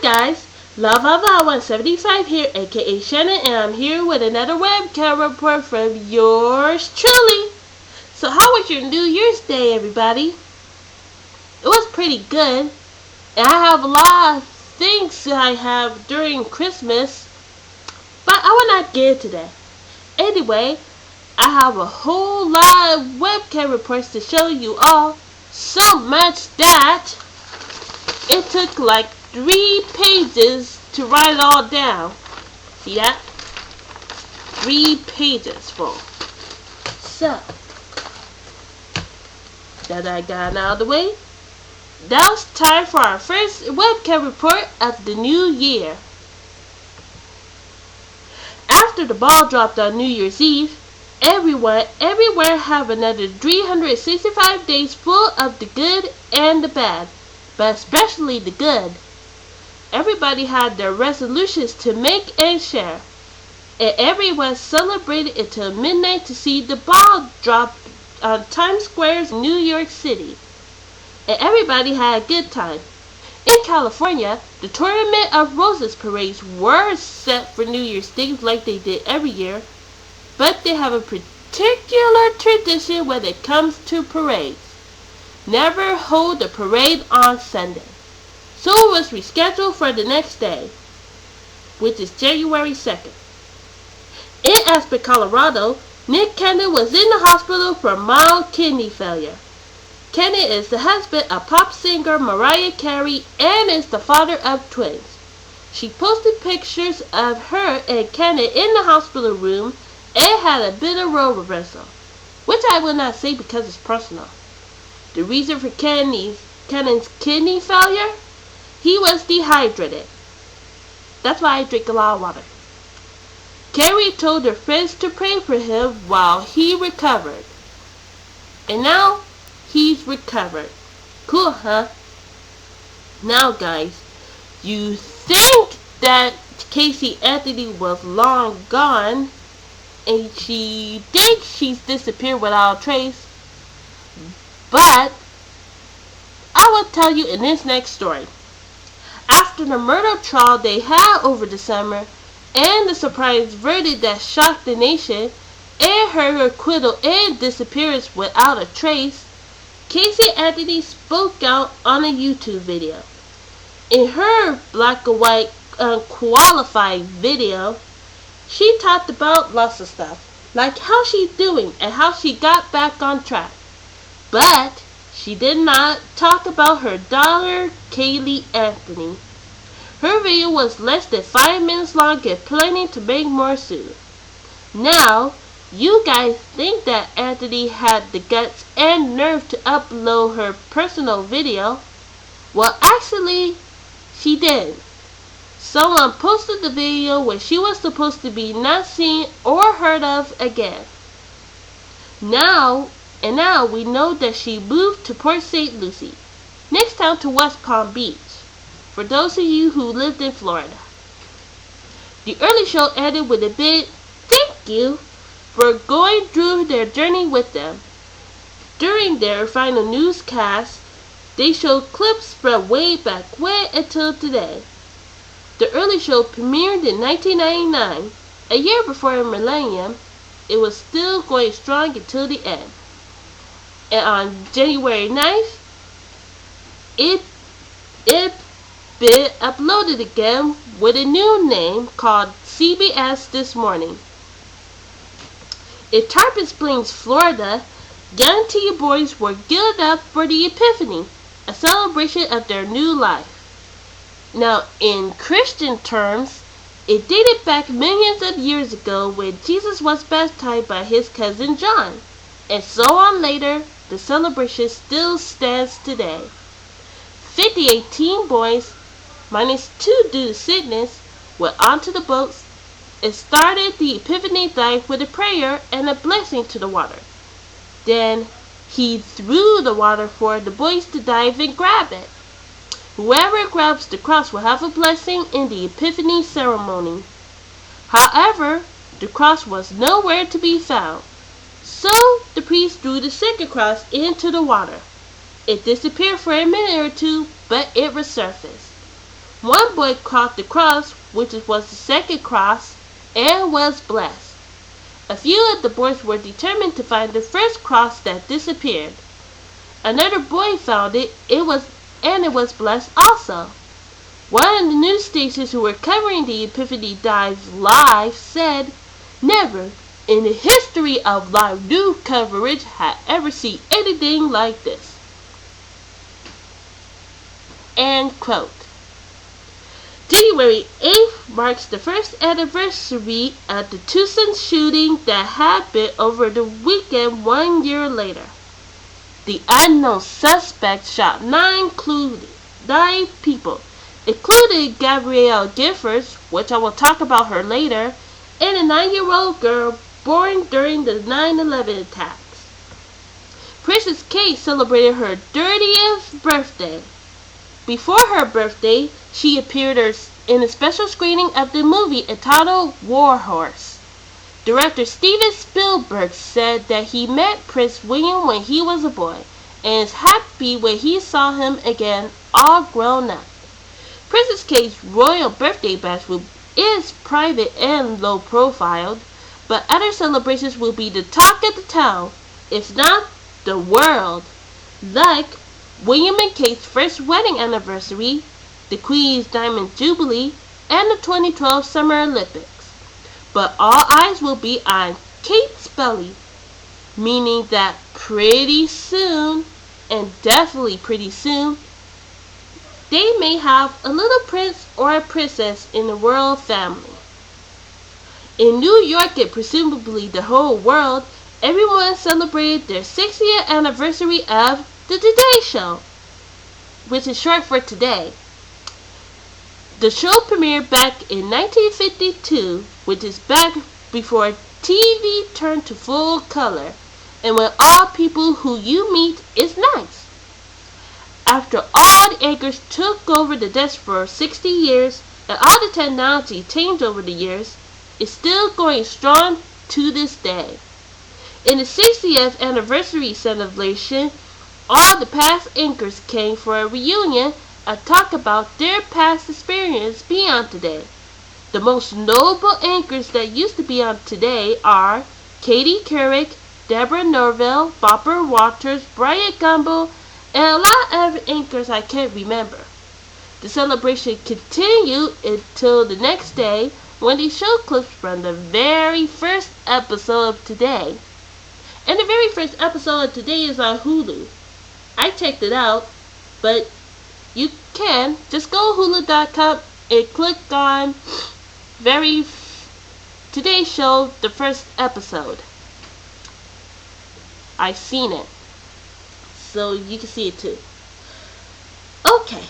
Hi guys, Lava175 here, aka Shanna, and I'm here with another webcam report from yours truly. So how was your New Year's Day, everybody? It was pretty good, and I have a lot of things that I have during Christmas, but I will not get into that. Anyway, I have a whole lot of webcam reports to show you all, so much that it took like 3 pages to write it all down. See that? 3 pages full. So, that I got out of the way, now it's time for our first webcam report of the new year. After the ball dropped on New Year's Eve, everywhere have another 365 days full of the good and the bad, but especially the good. Everybody had their resolutions to make and share, and everyone celebrated until midnight to see the ball drop on Times Square in New York City. And everybody had a good time. In California, the Tournament of Roses parades were set for New Year's Day like they did every year, but they have a particular tradition when it comes to parades. Never hold a parade on Sunday. So it was rescheduled for the next day, which is January 2nd. In Aspen, Colorado, Nick Cannon was in the hospital for mild kidney failure. Cannon is the husband of pop singer Mariah Carey and is the father of twins. She posted pictures of her and Cannon in the hospital room and had a bit of role reversal, which I will not say because it's personal. The reason for Cannon's kidney failure? He was dehydrated. That's why I drink a lot of water. Carrie told her friends to pray for him while he recovered. And now, he's recovered. Cool, huh? Now, guys, you think that Casey Anthony was long gone, and she thinks she's disappeared without a trace, but I will tell you in this next story. After the murder trial they had over the summer and the surprise verdict that shocked the nation and her acquittal and disappearance without a trace, Casey Anthony spoke out on a YouTube video. In her black and white unqualified video, she talked about lots of stuff, like how she's doing and how she got back on track. But she did not talk about her daughter, Kaylee Anthony. Her video was less than 5 minutes long and planning to make more soon. Now, you guys think that Anthony had the guts and nerve to upload her personal video? Well, actually, she did. Someone posted the video where she was supposed to be not seen or heard of again. Now we know that she moved to Port St. Lucie, next town to West Palm Beach, for those of you who lived in Florida. The early show ended with a big thank you for going through their journey with them. During their final newscast, they showed clips from way back when until today. The early show premiered in 1999, a year before Millennium. It was still going strong until the end. And on January 9th, it been uploaded again with a new name called CBS This Morning. In Tarpon Springs, Florida, young teen boys were geared up for the Epiphany, a celebration of their new life. Now, in Christian terms, it dated back millions of years ago when Jesus was baptized by his cousin John, and so on later. The celebration still stands today. 58 teen boys, minus 2 due to sickness, went onto the boats and started the Epiphany dive with a prayer and a blessing to the water. Then he threw the water for the boys to dive and grab it. Whoever grabs the cross will have a blessing in the Epiphany ceremony. However, the cross was nowhere to be found. So the priest threw the second cross into the water. It disappeared for a minute or two, but it resurfaced. One boy caught the cross, which was the second cross, and was blessed. A few of the boys were determined to find the first cross that disappeared. Another boy found it, it was blessed also. One of the news stations who were covering the Epiphany dive live said, "Never in the history of live news coverage had ever seen anything like this." End quote. January 8th marks the first anniversary of the Tucson shooting that happened over the weekend 1 year later. The unknown suspect shot nine people, including Gabrielle Giffords, which I will talk about her later, and a 9-year-old girl born during the 9/11 attacks. Princess Kate celebrated her 30th birthday. Before her birthday, she appeared in a special screening of the movie entitled War Horse. Director Steven Spielberg said that he met Prince William when he was a boy and is happy when he saw him again all grown up. Princess Kate's royal birthday bash is private and low profile, but other celebrations will be the talk of the town, if not the world, like William and Kate's first wedding anniversary, the Queen's Diamond Jubilee, and the 2012 Summer Olympics. But all eyes will be on Kate's belly, meaning that pretty soon, and definitely pretty soon, they may have a little prince or a princess in the royal family. In New York and presumably the whole world, everyone celebrated their 60th anniversary of The Today Show, which is short for today. The show premiered back in 1952, which is back before TV turned to full color, and when all people who you meet is nice. After all the anchors took over the desk for 60 years, and all the technology changed over the years, it's still going strong to this day. In the 60th anniversary celebration, all the past anchors came for a reunion and talk about their past experience being on Today. The most notable anchors that used to be on Today are Katie Couric, Deborah Norville, Barbara Walters, Brian Gumble, and a lot of anchors I can't remember. The celebration continued until the next day when they showed clips from the very first episode of Today. And the very first episode of Today is on Hulu. I checked it out, but you can just go to hulu.com and click on Today Show, the first episode. I've seen it, so you can see it too. Okay.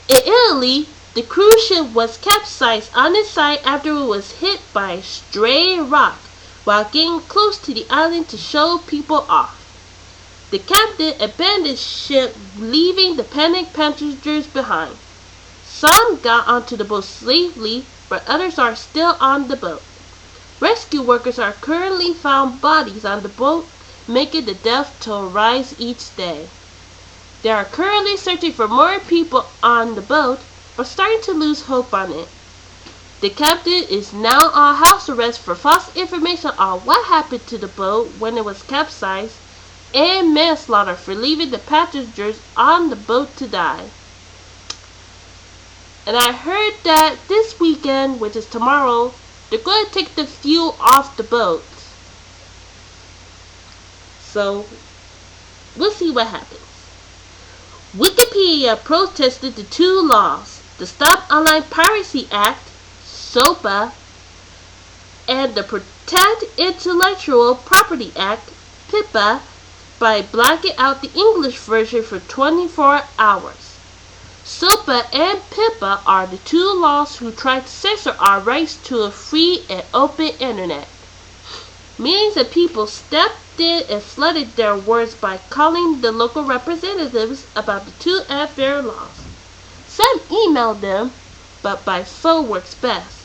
In Italy, the cruise ship was capsized on its side after it was hit by a stray rock while getting close to the island to show people off. The captain abandoned ship, leaving the panicked passengers behind. Some got onto the boat safely, but others are still on the boat. Rescue workers are currently found bodies on the boat, making the death toll rise each day. They are currently searching for more people on the boat, but starting to lose hope on it. The captain is now on house arrest for false information on what happened to the boat when it was capsized, and manslaughter for leaving the passengers on the boat to die. And I heard that this weekend, which is tomorrow, they're going to take the fuel off the boats. So, we'll see what happens. Wikipedia protested the two laws, the Stop Online Piracy Act, SOPA, and the Protect Intellectual Property Act, PIPA, by blacking out the English version for 24 hours. SOPA and PIPA are the two laws who try to censor our rights to a free and open internet. Millions of people stepped in and flooded their words by calling the local representatives about the two unfair laws. Some emailed them, but by phone works best.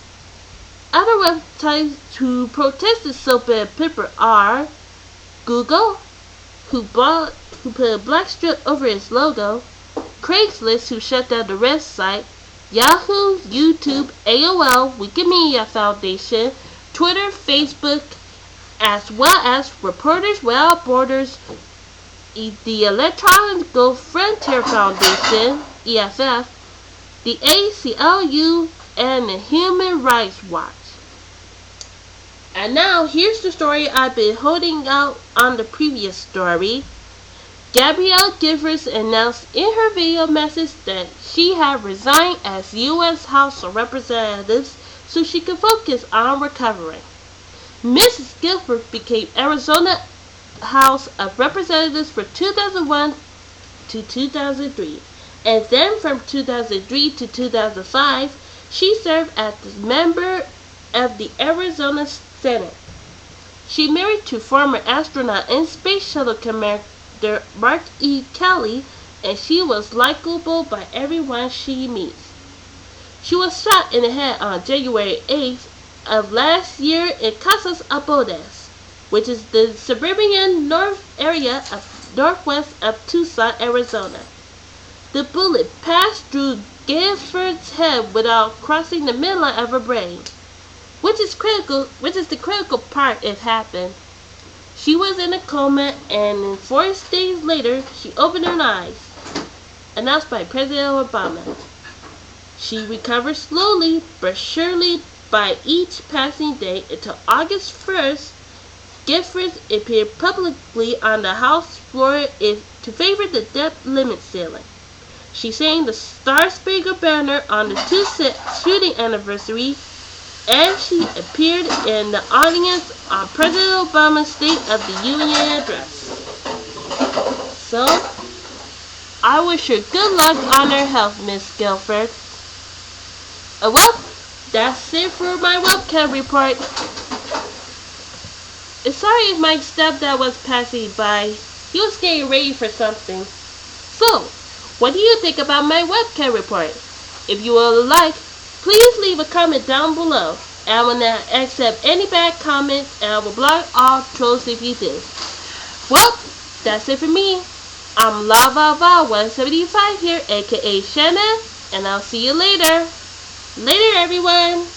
Other websites who protested SOPA and PIPA are Google, who put a black strip over its logo, Craigslist, who shut down the website, Yahoo, YouTube, AOL, Wikimedia Foundation, Twitter, Facebook, as well as Reporters Without Borders, the Electronic Frontier Foundation, EFF, the ACLU, and the Human Rights Watch. And now, here's the story I've been holding out on the previous story. Gabrielle Giffords announced in her video message that she had resigned as U.S. House of Representatives so she could focus on recovering. Mrs. Giffords became Arizona House of Representatives from 2001 to 2003, and then from 2003 to 2005, she served as a member of the Arizona Senate. She married to former astronaut and Space Shuttle Commander Mark E. Kelly, and she was likable by everyone she meets. She was shot in the head on January 8th of last year in Casas Abodes, which is the suburban north area of northwest of Tucson, Arizona. The bullet passed through Giffords' head without crossing the midline of her brain, which is the critical part it happened. She was in a coma, and 4 days later, she opened her eyes, announced by President Obama. She recovered slowly but surely by each passing day until August 1st. Giffords appeared publicly on the House floor to favor the debt limit ceiling. She sang the Star Spangled Banner on the 2nd shooting anniversary, and she appeared in the audience on President Obama's State of the Union address. So, I wish her good luck on her health, Miss Giffords. Well, that's it for my webcam report. Sorry if my stepdad was passing by. He was getting ready for something. So, what do you think about my webcam report? If you would like, please leave a comment down below. I will not accept any bad comments, and I will block all trolls if you do. Well, that's it for me. I'm LavaVa175 here, aka Shanna, and I'll see you later. Later, everyone.